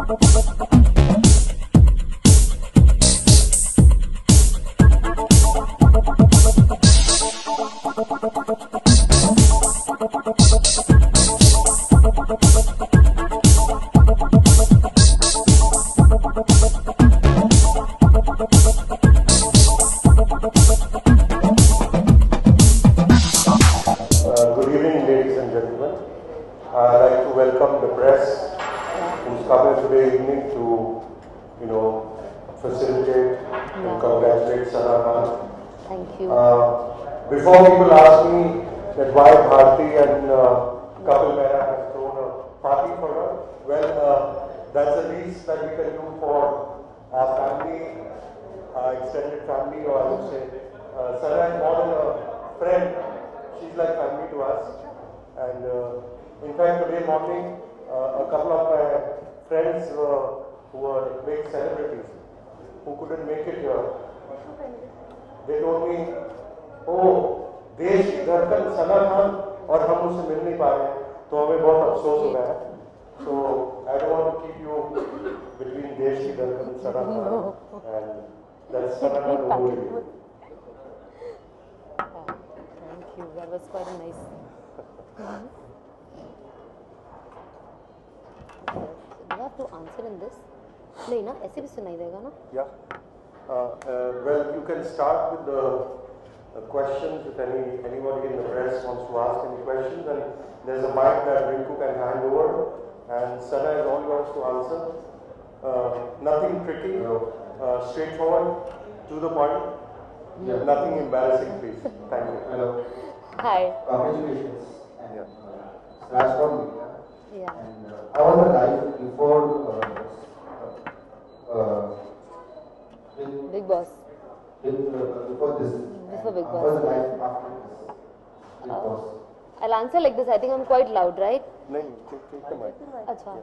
Good evening, ladies and gentlemen. I'd like to welcome the press who's coming today evening to, facilitate and congratulate Sana Khan. Thank you. Before people ask me that why Bharti and Kapil Mehra have thrown a party for her, well, that's the least that we can do for our family, our extended family, or I would say, Sana is more than a friend. She's like family to us. And in fact, today morning, a couple of my friends who were big celebrities who couldn't make it here, they told me, oh, देश धड़कन सना खान और हम उससे मिल नहीं पा रहे हैं, तो हमें बहुत अफसोस हो रहा है. So I don't want to keep you between देश की धड़कन Sana Khan and that's Sana Khan who Thank you. That was quite a nice thing. Do I have to answer in this? नहीं ना, ऐसे भी सुनाई देगा ना? Yeah. Well, you can start with the questions if anybody in the press wants to ask any questions, and there's a mic that Rinku can hand over, and Sana is all yours to answer. Nothing pretty, straightforward, to the point. Yeah. Nothing embarrassing, please. Thank you. Hello. Hi. Congratulations. And Yeah. from me. Yeah. And I was alive before Big Boss. before this. Before Big I Boss. was alive after this. Big Boss. I'll answer like this. I think I'm quite loud, right? No, take the mic. Achha.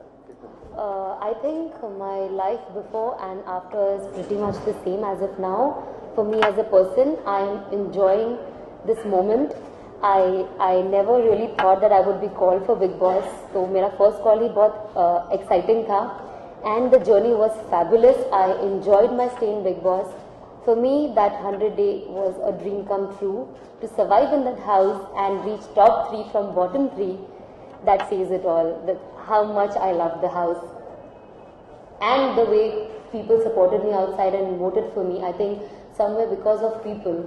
I think my life before and after is pretty much the same as of now. For me as a person, I'm enjoying this moment. I never really thought that I would be called for Big Boss. So my first call ही बहुत exciting था, and the journey was fabulous. I enjoyed my stay in Big Boss. For me, that 100-day was a dream come true. To survive in that house and reach top 3 from bottom 3, that says it all. That how much I loved the house. And the way people supported me outside and voted for me, I think somewhere because of people,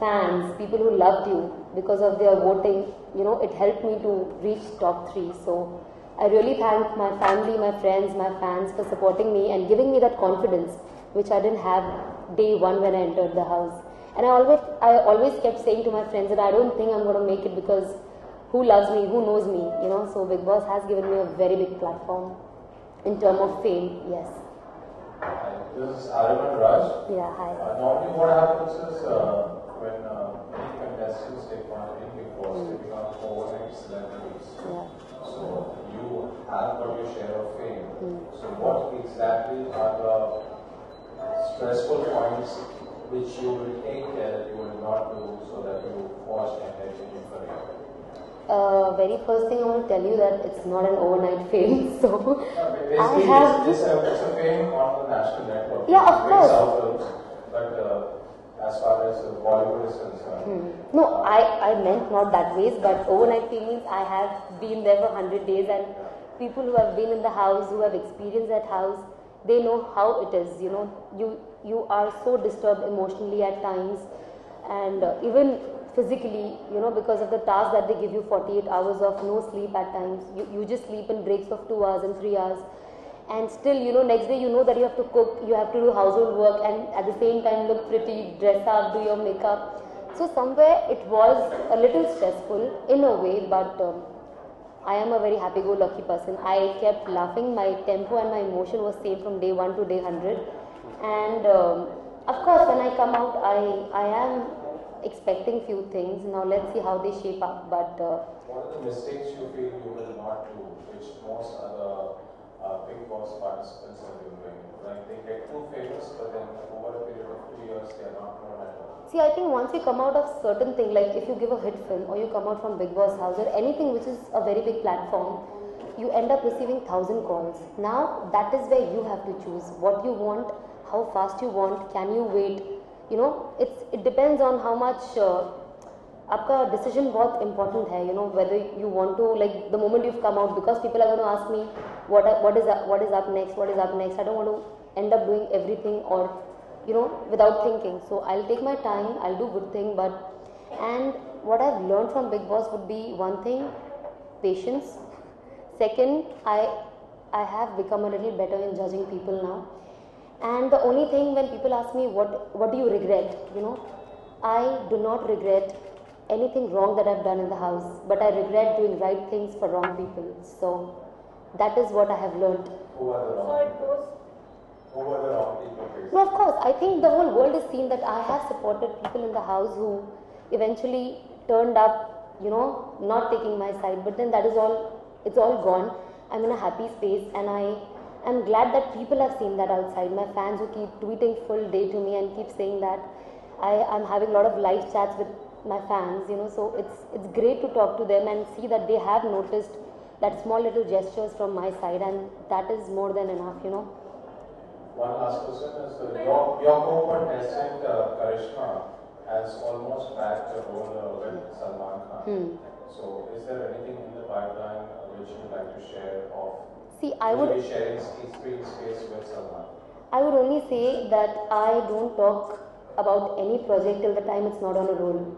fans, people who loved you, because of their voting, it helped me to reach top 3. So I really thank my family, my friends, my fans for supporting me and giving me that confidence, which I didn't have day one when I entered the house. And I always kept saying to my friends that I don't think I'm going to make it because who loves me, who knows me, So Big Boss has given me a very big platform in terms of fame, yes. Hi, this is Arvind Raj. Yeah, hi. Normally what happens is when many contestants take part in Big Boss, they become overnight celebrities. Yeah. So you have got your share of fame. So what exactly are the stressful points which you will take care that you will not do so that you watch and achieve your career? Very first thing I want to tell you that it's not an overnight fame. So Basically, it's a fame on the national network. Yeah, of course. But as far as Bollywood is concerned. No, I meant not that ways, but overnight fame means I have been there for 100 days, and people who have been in the house, who have experienced that house, they know how it is. You are so disturbed emotionally at times, and even physically, because of the task that they give you, 48 hours of no sleep at times. You just sleep in breaks of 2 hours and 3 hours. And still, next day that you have to cook, you have to do household work, and at the same time look pretty, dress up, do your makeup. So somewhere it was a little stressful in a way, but I am a very happy-go-lucky person. I kept laughing. My tempo and my emotion was same from day 1 to day 100. And of course, when I come out, I am expecting few things. Now let's see how they shape up. But what are the mistakes you feel you will not do, which most other Big Boss participants have been doing? Like they get too famous, but then over a period of 2 years, they are not known at all. See, I think once you come out of certain thing, like if you give a hit film or you come out from Big Boss house or anything which is a very big platform, you end up receiving 1,000 calls. Now that is where you have to choose what you want, how fast you want, can you wait, you know, it depends on how much आपका decision बहुत important है, you know, whether you want to, like the moment you've come out, because people are going to ask me what is up next, I don't want to end up doing everything or, you know, without thinking. So I'll take my time, I'll do good thing, and what I've learned from Bigg Boss would be one thing, patience. Second, I have become a little better in judging people now. And the only thing, when people ask me what do you regret, you know, I do not regret anything wrong that I've done in the house, but I regret doing right things for wrong people. So that is what I have learned. Who are the wrong people? Who are the wrong people? No, of course, I think the whole world has seen that I have supported people in the house who eventually turned up, you know, not taking my side, but then that is all, it's all gone. I'm in a happy space, and I am glad that people have seen that outside. My fans who keep tweeting full day to me and keep saying that. I'm having a lot of live chats with my fans, you know, so it's great to talk to them and see that they have noticed that small little gestures from my side, and that is more than enough, you know. One last question is, your co-contestant Karishma has almost cracked the role with Salman Khan. So is there anything in the pipeline which you would like to share of? See, I would be sharing screen space with Salman? I would only say that I don't talk about any project till the time it's not on a roll.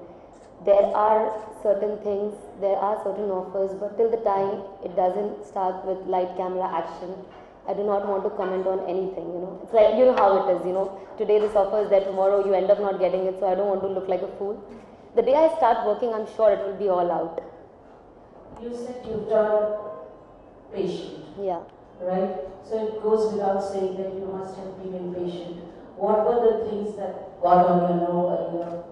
There are certain things, there are certain offers, but till the time it doesn't start with light, camera, action, I do not want to comment on anything, you know. It's like, you know how it is, you know. Today this offer is there, tomorrow you end up not getting it, so I don't want to look like a fool. The day I start working, I'm sure it will be all out. You said you've done patient. Yeah. Right? So it goes without saying that you must have been impatient. What were the things that got on your nerve?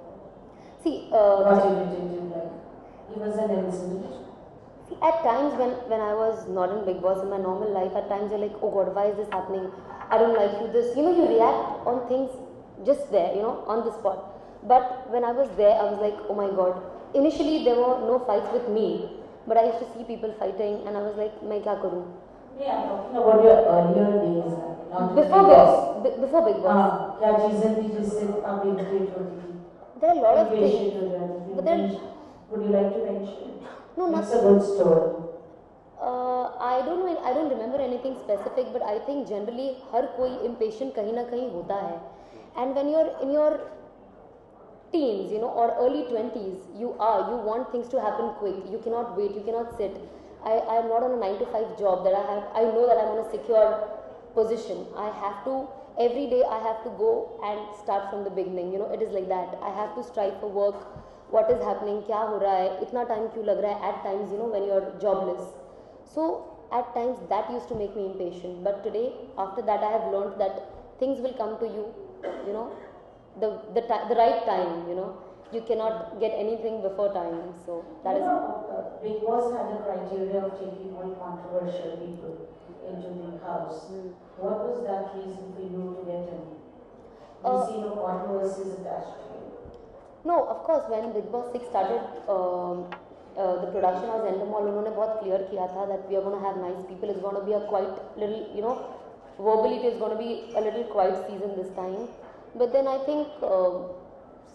See, What irritated you? Like, give us an incident. See, at times when I was not in Bigg Boss in my normal life, at times you're like, oh God, why is this happening? I don't like you, this. You know, you react on things just there, you know, on the spot. But when I was there, I was like, oh my God. Initially, there were no fights with me, but I used to see people fighting, and I was like, मैं क्या करूँ? Yeah, I'm talking about your earlier days, not Before Bigg Boss. क्या चीजें थी जिससे आप irritate होती थी? There are a lot of Impatient things. हो जाती थी. But then, would you like to mention? No, not. It's a good story. I don't know. I don't remember anything specific, but I think generally हर कोई impatient कहीं ना कहीं होता है. And when you're in your teens, you know, or early 20s, you want things to happen quick. You cannot wait. You cannot sit. I am not on a 9-to-5 job that I have. I know that I'm on a secure position. I have to, every day I have to go and start from the beginning. You know, it is like that. I have to strive for work. What is happening? क्या हो रहा है? इतना time क्यों लग रहा है? At times, you know, when you're jobless. So at times that used to make me impatient. But today, after that, I have learned that things will come to you. You know, the right time. You know, you cannot get anything before time. So that is. Bigg Boss had a criteria of taking all controversial people into the house. What was that reason for you to get in? You see no controversies attached to you? No, of course. When Bigg Boss 6 started, the production house Endemol, उन्होंने बहुत clear किया था that we are going to have nice people. It's going to be a quite little, you know, verbally it is going to be a little quiet season this time. But then I think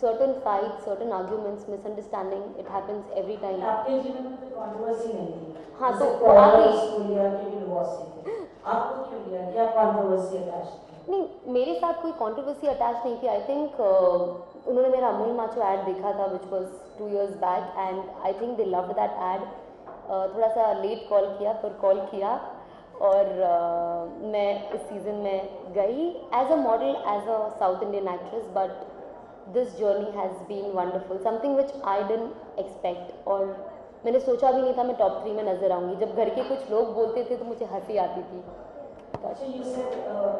certain fights, certain arguments, misunderstanding, it happens every time. आपके जीवन में कोई controversy नहीं थी? हाँ, तो जैसे आ गई। इसको लिया क्योंकि divorce थे। आपको क्यों लिया? क्या controversy attached थी? नहीं, मेरे साथ कोई controversy attached नहीं थी. I think उन्होंने मेरा अमूल माचो ad देखा था, which was 2 years back, and I think they loved that ad. थोड़ा सा late call किया, पर call किया, और मैं इस season में गई as a model, as a South Indian actress, but this journey has been wonderful. Something which I didn't expect, और मैंने सोचा भी नहीं था मैं top 3 में नजर आऊँगी. जब घर के कुछ लोग बोलते थे तो मुझे हंसी आती थी. So you said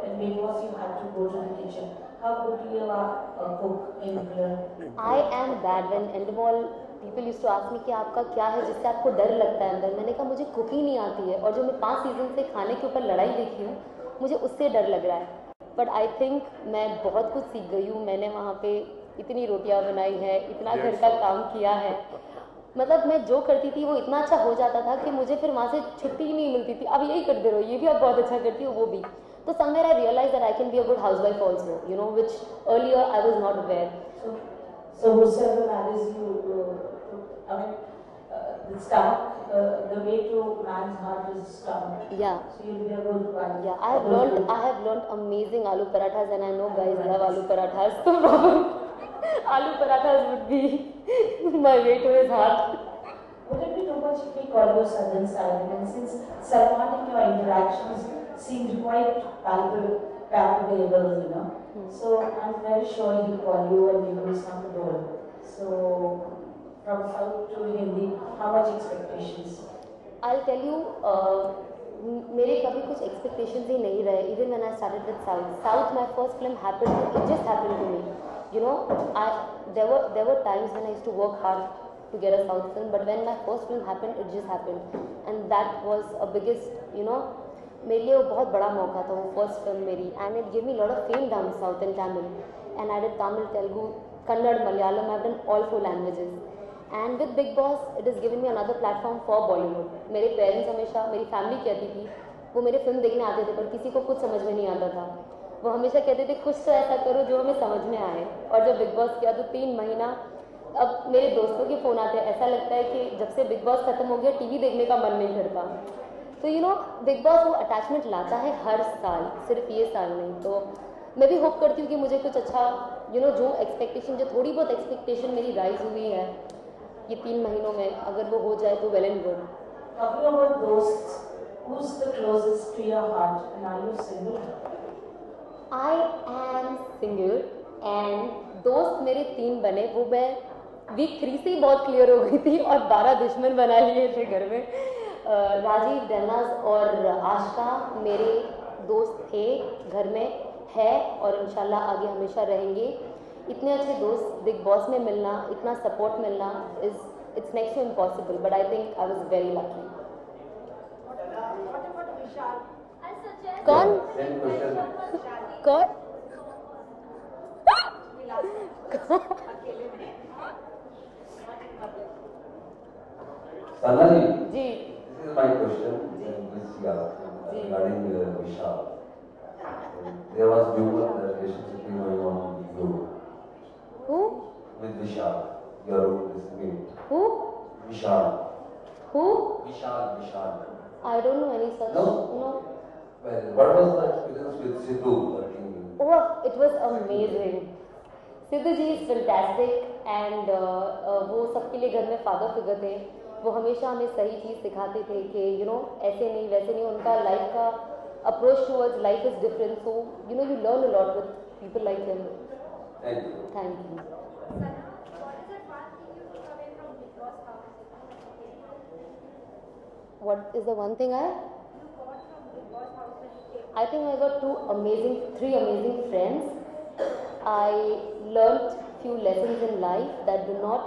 in Bigg Boss you had to go to the kitchen. How good do you cook in England? I am bad. When Endemol people used to ask me कि आपका क्या है जिससे आपको डर लगता है अंदर, मैंने कहा मुझे कुकिंग नहीं आती है, और जो मैं 5 सीजन से खाने के ऊपर लड़ाई देखी हूँ, मुझे उससे डर लग रहा है. बट आई थिंक मैं बहुत कुछ सीख गई हूँ. मैंने वहाँ पे इतनी रोटियाँ बनाई है, इतना घर का काम किया है, मतलब मैं जो करती थी वो इतना अच्छा हो जाता था कि मुझे फिर वहाँ से छुट्टी ही नहीं मिलती थी, अब यही करते रहो, ये भी आप बहुत अच्छा करती हो, वो भी. तो somewhere I realized that I can be a good housewife also, you know, which earlier I was not aware. So whosoever marries you, I mean, the stomach, the way to man's heart is stomach. Yeah. So you'll be a good wife. Yeah, I have learned amazing aloo parathas, and I know guys love aloo parathas. So aloo parathas would be my way to his heart. Would it be too much if we call you Southern Style? And since Salman in your interactions seemed quite palpable, you know. So I'm very sure he'll call you and you will not at all. So from South to Hindi, how much expectations? I'll tell you, मेरे कभी कुछ expectations ही नहीं रहे. Even when I started with South, my first film happened. It just happened to me. You know, there were times when I used to work hard to get a South film, but when my first film happened, it just happened, and that was a biggest, you know, मेरे लिए वो बहुत बड़ा मौका था वो first film मेरी, and it gave me a lot of fame down south in Tamil, and I did Tamil, Telugu, Kannada, Malayalam. I've done all 4 languages, and with Big Boss it has given me another platform for Bollywood. मेरे parents हमेशा, मेरी family कहती थी, वो मेरे film देखने आते थे पर किसी को कुछ समझ में नहीं आता था, वो हमेशा कहते थे कुछ तो ऐसा करो जो हमें समझ में आए. और जब बिग बॉस किया तो 3 महीना, अब मेरे दोस्तों के फ़ोन आते हैं, ऐसा लगता है कि जब से बिग बॉस खत्म हो गया टीवी देखने का मन नहीं करता. तो यू नो बिग बॉस वो अटैचमेंट लाता है हर साल, सिर्फ ये साल नहीं. तो मैं भी होप करती हूँ कि मुझे कुछ अच्छा, यू नो, जो एक्सपेक्टेशन, जो थोड़ी बहुत एक्सपेक्टेशन मेरी राइज हुई है ये 3 महीनों में, अगर वो हो जाए तो well and good. Talking about dosts, who's the closest to your heart, and are you single? I am single, and दोस्त मेरे 3 बने, वो मैं वीक 3 से ही बहुत क्लियर हो गई थी और 12 दुश्मन बना लिए थे घर में. राजीव, डेनाज और आशका मेरे दोस्त थे, घर में है और इंशाल्लाह आगे हमेशा रहेंगे. इतने अच्छे दोस्त बिग बॉस में मिलना, इतना सपोर्ट मिलना it's next to impossible, but I think I was very lucky. कौन कौन Sana ji, ji this is my question. Which regarding Vishal. There was rumor that relationship going on with you. who With Vishal, your mate. who Vishal. who Vishal. I don't know any such. No? Well, what was the experience with Sidhu working with? Oh, it was amazing. Sidhu ji is fantastic and वो सबके लिए घर में father figure थे. वो हमेशा हमें सही चीज़ सिखाते थे कि यू नो ऐसे नहीं वैसे नहीं. उनका लाइफ का approach towards life is different, so you know you learn a lot with people like him. Thank you. Thank you. What is the one thing I think I got 3 amazing friends. I learnt few lessons in life that do not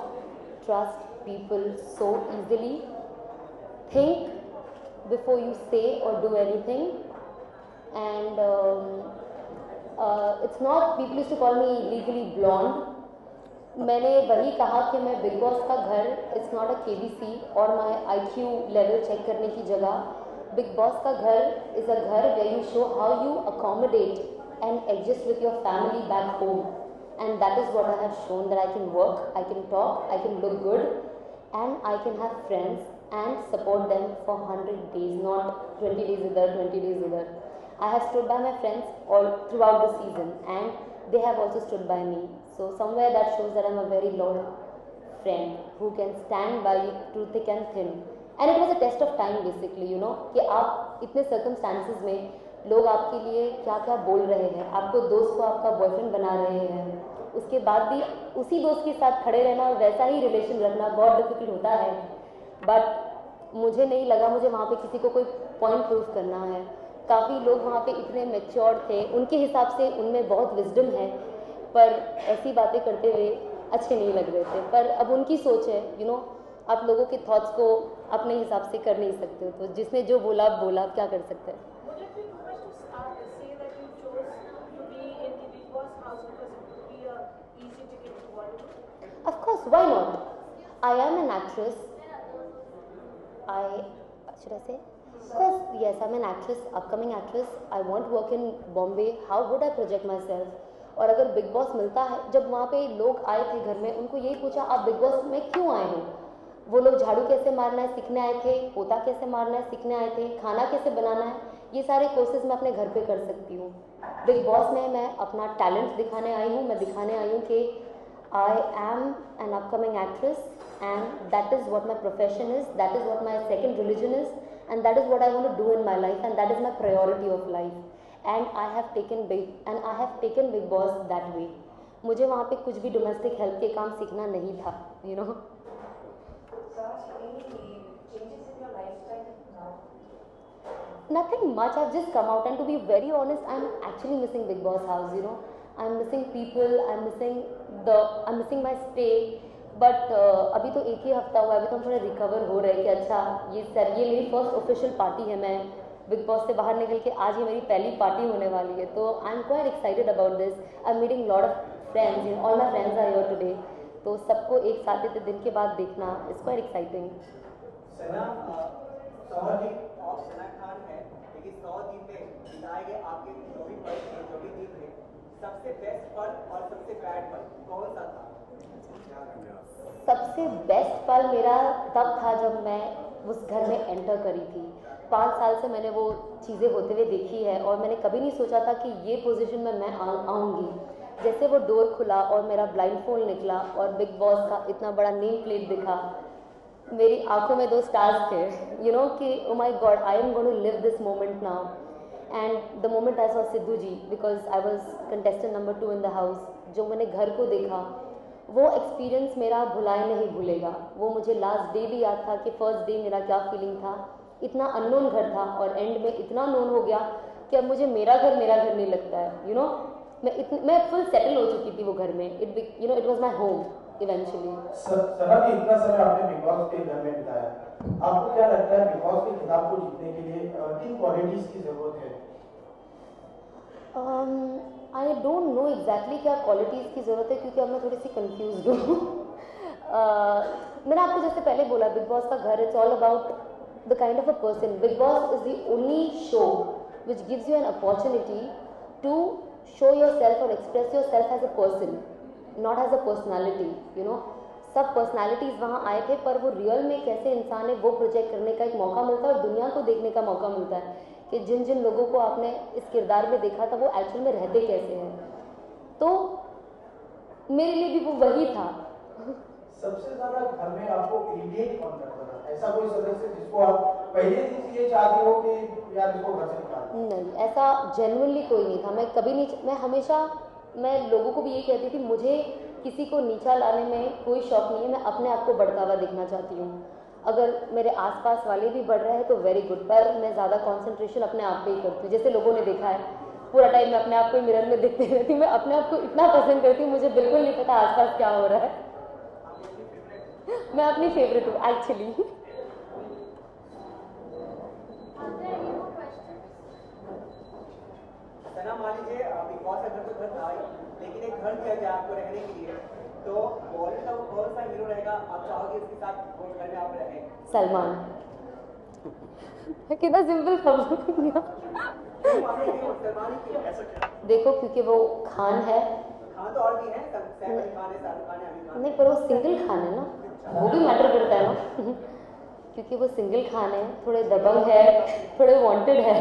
trust people so easily. Think before you say or do anything. And it's not, people used to call me legally blonde. मैंने वही कहा कि मैं big Boss का घर, it's not a KBC और my IQ level check करने की जगह. बिग बॉस का घर is a ghar where you show how you accommodate and adjust with your family back home, and that is what I have shown, that I can work, I can talk, I can look good, and I can have friends and support them for 100 days, not 20 days इधर 20 days उधर. I have stood by my friends all throughout the season and they have also stood by me. So somewhere that shows that I'm a very loyal friend who can stand by you through thick and thin. And it was a test of time basically, you know, कि आप इतने circumstances में लोग आपके लिए क्या क्या बोल रहे हैं, आपको दोस्त को आपका बॉयफ्रेंड बना रहे हैं, उसके बाद भी उसी दोस्त के साथ खड़े रहना और वैसा ही रिलेशन रखना बहुत डिफिकल्ट होता है. बट मुझे नहीं लगा मुझे वहाँ पे किसी को कोई पॉइंट प्रूव करना है. काफ़ी लोग वहाँ पे इतने मैच्योर थे, उनके हिसाब से उनमें बहुत विजडम है, पर ऐसी बातें करते हुए अच्छे नहीं लग रहे थे. पर अब उनकी सोच है, यू नो, आप लोगों के थॉट्स को अपने हिसाब से कर नहीं सकते हो, तो जिसने जो बोला आप बोला, आप क्या कर सकते हैं. Of course, why not? I am an actress. Should I say? Because yes, I'm an actress, upcoming actress. I want to work in Bombay. How would I project myself? और अगर बिग बॉस मिलता है, जब वहाँ पे लोग आए थे घर में, उनको यही पूछा आप बिग बॉस में क्यों आए हो? वो लोग झाड़ू कैसे मारना है सीखने आए थे, पोता कैसे मारना है सीखने आए थे, खाना कैसे बनाना है, ये सारे कोर्सेज मैं अपने घर पे कर सकती हूँ। बिग बॉस में मैं अपना टैलेंट दिखाने आई हूँ, मैं दिखाने आई हूँ कि I am an upcoming actress and that is what my profession is, that is what my second religion is, and that is what I want to do in my life, and that is my priority of life. And I have taken Big Boss that way. मुझे वहाँ पे कुछ भी domestic help के काम सीखना नहीं था, you know. Nothing much. I've just come out, and to be very honest, I'm actually missing Big Boss house. You know, I'm missing people. I'm missing my stay. But अभी तो एक ही हफ्ता हुआ है, अभी तो हम थोड़े रिकवर हो रहे हैं कि अच्छा ये मेरी फर्स्ट ऑफिशियल पार्टी है, मैं बिग बॉस से बाहर निकल के आज ये मेरी पहली पार्टी होने वाली है, तो I am quite excited about this. I am meeting lot of friends, all my friends are here today, तो सबको एक साथ इतने दिन के बाद देखना is quite exciting. Sana Khan है, लेकिन 100 दिन में बिताए गए आपके जो भी दिन थे, सबसे बेस्ट पल और सबसे बैड पल कौन सा था? सबसे बेस्ट पल मेरा तब था जब मैं उस घर में एंटर करी थी. 5 साल से मैंने वो चीज़ें होते हुए देखी है और मैंने कभी नहीं सोचा था कि ये पोजीशन में मैं आऊँगी. जैसे वो डोर खुला और मेरा ब्लाइंड फोल्ड निकला और बिग बॉस का इतना बड़ा नेम प्लेट दिखा, मेरी आंखों में 2 स्टार्स थे, यू नो कि oh my God, I am going to live this moment now. And the moment I saw Sidhu ji, because I was contestant number 2 in the house, जो मैंने घर को देखा, वो एक्सपीरियंस मेरा भुलाए नहीं भूलेगा. वो मुझे लास्ट डे भी याद था कि फर्स्ट डे मेरा क्या फीलिंग था. इतना अननोन घर था और एंड में इतना नोन हो गया कि अब मुझे मेरा घर नहीं लगता है, यू नो. मैं फुल सेटल हो चुकी थी वो घर में. It was my home eventually. Sana ji, इतना समय आपने बिग बॉस के घर में बिताया, आपको क्या लगता है बिग बॉस के खिताब को जीतने के लिए किन क्वालिटीज की जरूरत है? आई डोंट नो एग्जैक्टली क्या क्वालिटीज़ की ज़रूरत है, क्योंकि अब मैं थोड़ी सी कंफ्यूज हूँ. मैंने आपको जैसे पहले बोला, बिग बॉस का घर, it's all about the kind of a person. Bigg Boss is the only show which gives you an opportunity to show your self और express your self as a person, not as a personality, you know. सब personalities वहाँ आए थे, पर वो real में कैसे इंसान है वो प्रोजेक्ट करने का एक मौका मिलता है और दुनिया को देखने का मौका मिलता है कि जिन जिन लोगों को आपने इस किरदार में देखा था वो एक्चुअल में रहते कैसे हैं. तो मेरे लिए भी वो वही था. सबसे ज्यादा घर में आपको इरिटेट कौन करता था? ऐसा कोई सदस्य जिसको आप पहले दिन से ये चाहते हो कि यार इसको घर से निकाल? नहीं, ऐसा जेन्युइनली कोई नहीं था. मैं कभी नहीं, मैं हमेशा, मैं लोगों को भी यही कहती थी, मुझे किसी को नीचा लाने में कोई शौक नहीं है, मैं अपने आप को बढ़ता हुआ दिखना चाहती हूँ. अगर मेरे आसपास वाले भी बढ़ रहे हैं तो वेरी गुड, पर मैं ज़्यादा कंसंट्रेशन अपने आप पे ही करती हूँ. जैसे लोगों ने देखा है पूरा टाइम मैं अपने आप को मिरर में देखती रहती हूँ. मैं अपने आप को इतना पसंद करती हूँ, मुझे बिल्कुल नहीं पता आसपास क्या हो रहा है. मैं अपनी फेवरेट हूँ एक्चुअली. सना, मान लीजिए बिग बॉस अगर तो घर था, लेकिन एक घर दिया जाए आपको रहने के लिए, तो बॉलीवुड का कौन सा हीरो रहेगा आप चाहोगे इसके साथ वो घर में आप रहें? सलमान. कितना सिंपल फॉर्म. देखो, क्योंकि वो खान है. खान तो और भी है, सैफ अली खान है, शाहरुख खान है, आमिर खान. नहीं, पर वो सिंगल खान है ना, वो भी मैटर करता है ना. क्योंकि वो सिंगल खान है, थोड़े दबंग है, थोड़े वांटेड है,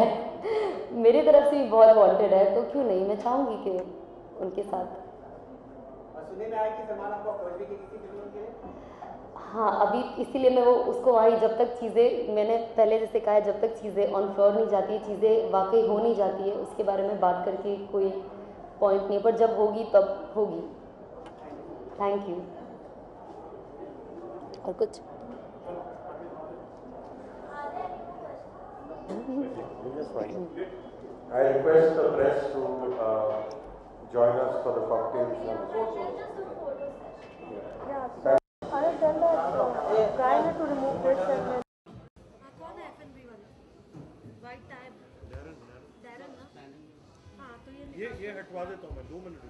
मेरी तरफ से भी बहुत वांटेड है, तो क्यों नहीं, मैं चाहूँगी कि उनके साथ. सुनने में आया कि सलमान आपको अप्रोच भी की किसी फिल्म के लिए? हाँ, अभी इसीलिए मैं वो उसको आई, जब तक चीज़ें, मैंने पहले जैसे कहा है, जब तक चीज़ें ऑन फ्लोर नहीं जाती, चीज़ें वाकई हो नहीं जाती है, उसके बारे में बात करके कोई पॉइंट नहीं है, पर जब होगी तब होगी. Thank you. और कुछ? I request the press to join us for the cocktails. Yeah. I have done that. Guy had to remove this segment. कौन है F&B वाला? White tie. Darren ना? हाँ, तो ये हटवा देता हूँ मैं 2 minute.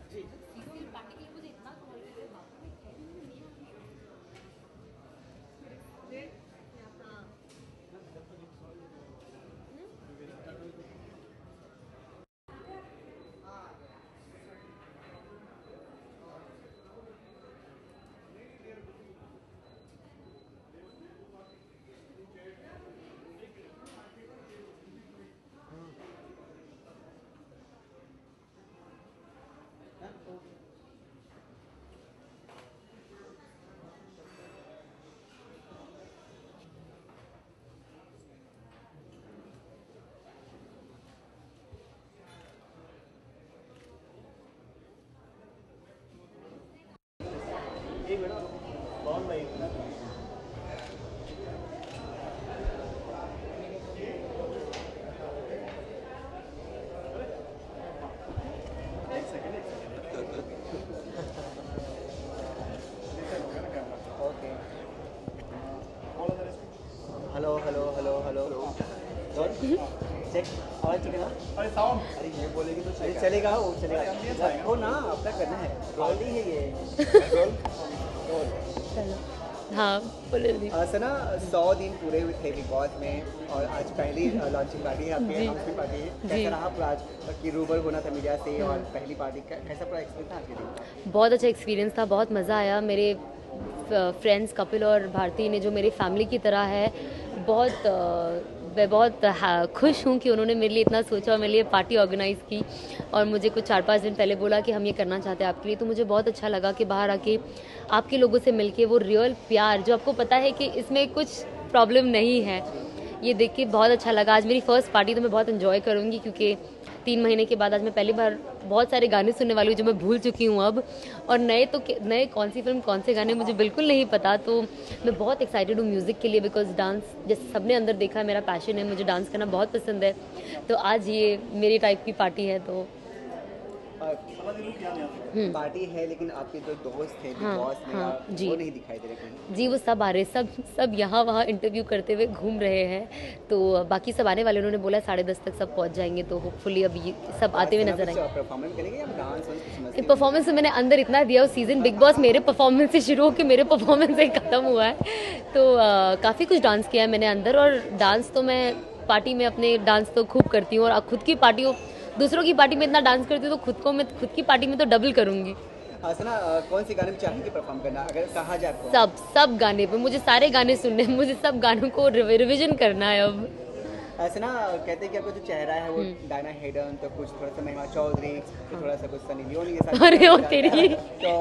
Hello hello hello hello check आवाज चलेगा? अरे साउंड, अरे ये बोलेगी तो चलेगा। चलेगा, वो चलेगा। वो ना अपना करना है, रोल ही है ये। रोल रोल चलो हाँ बोले दी। सना 100 दिन पूरे हुए थे बिग बॉस में और आज पहली लॉन्चिंग पार्टी है आपके, अनाउंसमेंट पार्टी है। कैसा रहा पूरा आज कि रूबरू होना था मीडिया से और पहली पार्टी, कैसा पूरा एक्सपीरियंस था आपके लिए? बहुत अच्छा एक्सपीरियंस था, बहुत मज़ा आया। मेरे फ्रेंड्स कपिल और भारती ने जो मेरी फैमिली की तरह है, मैं बहुत खुश हूँ कि उन्होंने मेरे लिए इतना सोचा और मेरे लिए पार्टी ऑर्गेनाइज़ की और मुझे कुछ 4-5 दिन पहले बोला कि हम ये करना चाहते हैं आपके लिए। तो मुझे बहुत अच्छा लगा कि बाहर आके आपके लोगों से मिलके वो रियल प्यार जो आपको पता है कि इसमें कुछ प्रॉब्लम नहीं है, ये देख के बहुत अच्छा लगा। आज मेरी फर्स्ट पार्टी तो मैं बहुत इन्जॉय करूँगी क्योंकि 3 महीने के बाद आज मैं पहली बार बहुत सारे गाने सुनने वाली हूँ जो मैं भूल चुकी हूँ अब, और नए कौन सी फिल्म कौन से गाने मुझे बिल्कुल नहीं पता। तो मैं बहुत एक्साइटेड हूँ म्यूज़िक के लिए, बिकॉज डांस जैसे सबने अंदर देखा है मेरा पैशन है, मुझे डांस करना बहुत पसंद है। तो आज ये मेरी टाइप की पार्टी है। तो पार्टी है लेकिन आपके जो दोस्त थे हाँ, बॉस में हाँ, जी। वो नहीं दिखाई दे रहे कहीं? जी वो सब आ रहे, सब यहाँ वहाँ इंटरव्यू करते हुए घूम रहे हैं। तो बाकी सब आने वाले, उन्होंने बोला 10:30 तक सब पहुँच जाएंगे। तो होपफुली अब ये सब आते हुए नजर आएंगे। परफॉर्मेंस करेंगे या डांस? परफॉर्मेंस तो मैंने अंदर इतना दिया उस सीजन बिग बॉस मेरे परफॉर्मेंस से शुरू होकर मेरे परफॉर्मेंस से खत्म हुआ है। तो काफ़ी कुछ डांस किया है मैंने अंदर, और डांस तो मैं पार्टी में अपने डांस तो खूब करती हूँ, और खुद की पार्टी दूसरों की पार्टी में इतना डांस करती हूँ तो खुद की पार्टी में तो डबल करूँगी। सना कौन से गाने में चाहेंगे परफॉर्म करना अगर कहा जाए आपको? सब गाने पे, मुझे सारे गाने सुनने हैं, मुझे सब गानों को रिविजन करना है अब। ऐसा ना कहते हैं कि आपका जो चेहरा है वो डायना हेडन, तो कुछ थोड़ा सा महिमा चौधरी, तो थोड़ा सा कुछ सनी लियोनी के साथ। अरे ओ तेरी, तो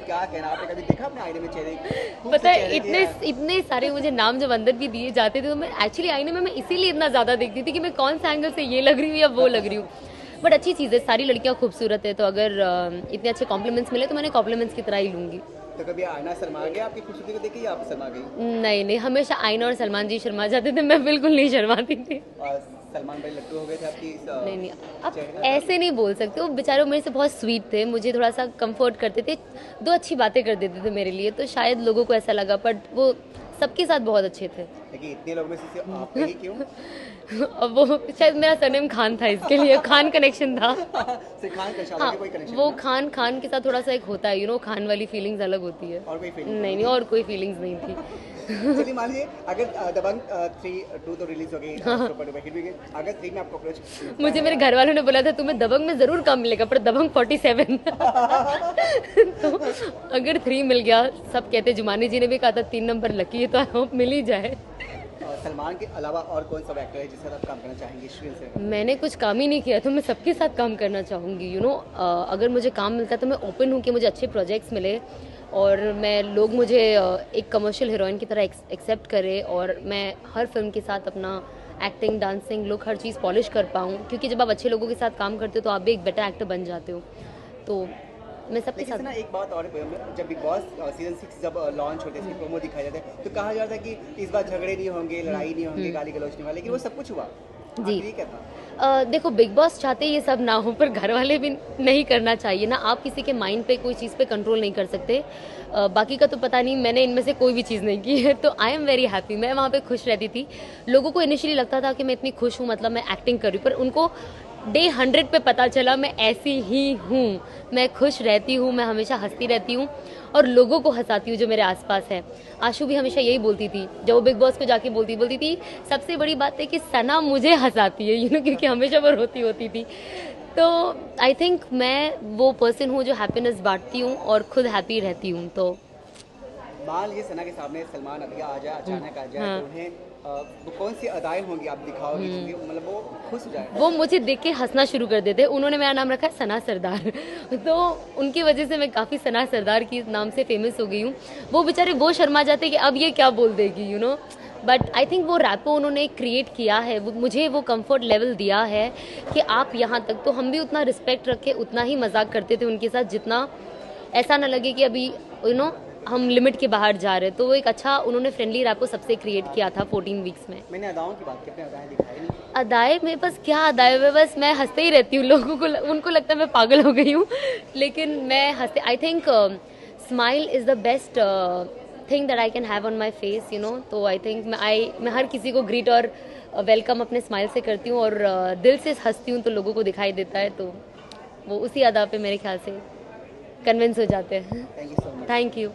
क्या कहना, आपने कभी देखा अपने आईने में चेहरे? पता है इतने सारे मुझे नाम जब अंदर भी दिए जाते थे तो मैं एक्चुअली आईने में मैं इसीलिए इतना ज़्यादा देखती थी कि मैं कौन सा एंगल से ये लग रही हूँ या वो लग रही हूँ। बट अच्छी चीज़ है, सारी लड़कियाँ खूबसूरत है, तो अगर इतने अच्छे कॉम्प्लीमेंट्स मिले तो मैंने कॉम्प्लीमेंट्स की तरह ही लूँगी। तो कभी आईना शर्मा गया आपकी खूबसूरती को देख के, या आप शर्मा गई? नहीं, हमेशा आईना और सलमान जी शर्मा जाते थे, मैं बिल्कुल नहीं शर्माती थी। और सलमान भाई लट्टू हो गए थे आपकी नहीं, अब ऐसे नहीं बोल सकते, वो बेचारे मेरे से बहुत स्वीट थे, मुझे थोड़ा सा कंफर्ट करते थे, 2 अच्छी बातें कर देते थे मेरे लिए, तो शायद लोगों को ऐसा लगा, बट वो सबके साथ बहुत अच्छे थे। लेकिन इतने लोगों में से आप ही क्यों? अब वो शायद मेरा सरनेम खान था, इसके लिए खान कनेक्शन था। खान का शादी हाँ, कोई कनेक्शन? वो खान के साथ थोड़ा सा एक होता है, खान वाली फीलिंग्स अलग होती है। और कोई फीलिंग नहीं, और कोई फीलिंग्स नहीं थी। चलिए मान लीजिए अगर दबंग 2 तो रिलीज हो गई, अगर 3 में आपको अप्रोच, मुझे मेरे घर वालों ने बोला था तुम्हें दबंग में जरूर कम मिलेगा, पर दबंग 47। तो अगर 3 मिल गया, सब कहते, जुमानी जी ने भी कहा था 3 नंबर लकी है, तो आई होप मिल ही जाए। सलमान के अलावा और कौन सा एक्टर है जिसके साथ आप काम करना चाहेंगे श्रीन से? मैंने कुछ काम ही नहीं किया, तो मैं सबके साथ काम करना चाहूँगी। अगर मुझे काम मिलता है तो मैं ओपन हूँ कि मुझे अच्छे प्रोजेक्ट्स मिले और लोग मुझे एक कमर्शियल हीरोइन की तरह एक्सेप्ट करे, और मैं हर फिल्म के साथ अपना एक्टिंग, डांसिंग, लुक, हर चीज़ पॉलिश कर पाऊँ, क्योंकि जब आप अच्छे लोगों के साथ काम करते हो तो आप भी एक बेटर एक्टर बन जाते हो। तो मैं सबके साथ ना एक बात और है, जब बिग बॉस सीजन 6 जब लॉन्च होते हैं, प्रोमो दिखाया जाता है, तो कहा जाता है कि इस बार झगड़े नहीं होंगे, लड़ाई नहीं होंगे, गाली गलौज नहीं होगा, लेकिन वो सब कुछ हुआ जी। क्या था? देखो, बिग बॉस चाहते ये सब ना हो, पर घर वाले भी नहीं करना चाहिए ना। आप किसी के माइंड पे कोई चीज़ पे कंट्रोल नहीं कर सकते। बाकी का तो पता नहीं, मैंने इनमें से कोई भी चीज़ नहीं की है, तो आई एम वेरी हैप्पी। मैं वहाँ पे खुश रहती थी। लोगों को इनिशियली लगता था कि मैं इतनी खुश हूँ, मतलब मैं एक्टिंग कर रही हूँ, पर उनको डे 100 पे पता चला मैं ऐसी ही हूँ। मैं खुश रहती हूँ, मैं हमेशा हंसती रहती हूँ और लोगों को हंसाती हूँ जो मेरे आसपास है। आशु भी हमेशा यही बोलती थी, जब वो बिग बॉस को जाके बोलती थी सबसे बड़ी बात है कि सना मुझे हंसाती है, क्योंकि हमेशा वो रोती होती थी। तो आई थिंक मैं वो पर्सन हूँ जो हैप्पीनेस बांटती हूँ और खुद हैप्पी रहती हूँ। तो मान लीजिए सना के सामने सलमान अभी आ जाए, अचानक आ जाए, तो उन्हें कौन सी अदाएं होंगी आप दिखाओगे जिससे मतलब वो खुश हो जाए? वो मुझे देख के हंसना शुरू कर देते। उन्होंने मेरा नाम रखा है सना सरदार तो उनकी वजह से मैं काफ़ी सना सरदार की नाम से फेमस हो गई हूँ। वो बेचारे वो शर्मा जाते कि अब ये क्या बोल देगी, you know. But I think वो रैपो उन्होंने क्रिएट किया है, मुझे वो कंफर्ट लेवल दिया है कि आप यहाँ तक, तो हम भी उतना रिस्पेक्ट रखे, उतना ही मजाक करते थे उनके साथ, जितना ऐसा ना लगे कि अभी यू नो हम लिमिट के बाहर जा रहे हैं। तो वो एक अच्छा उन्होंने फ्रेंडली रैपो सबसे क्रिएट किया था 14 वीक्स में। मैंने अदाओं की बात की, अपने अदाएं दिखाई नहीं। अदाएं में बस क्या अदाएं में, बस मैं हंसते ही रहती हूँ। लोगों को उनको लगता है मैं पागल हो गई हूँ, लेकिन मैं हंसते। I think smile is the best thing that I can have on my face, you know. तो आई थिंक मैं हर किसी को ग्रीट और वेलकम अपने स्माइल से करती हूँ, और दिल से हंसती हूँ तो लोगों को दिखाई देता है, तो वो उसी अदा पे मेरे ख्याल से कन्विंस हो जाते हैं। Thank you so much. Thank you.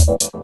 you.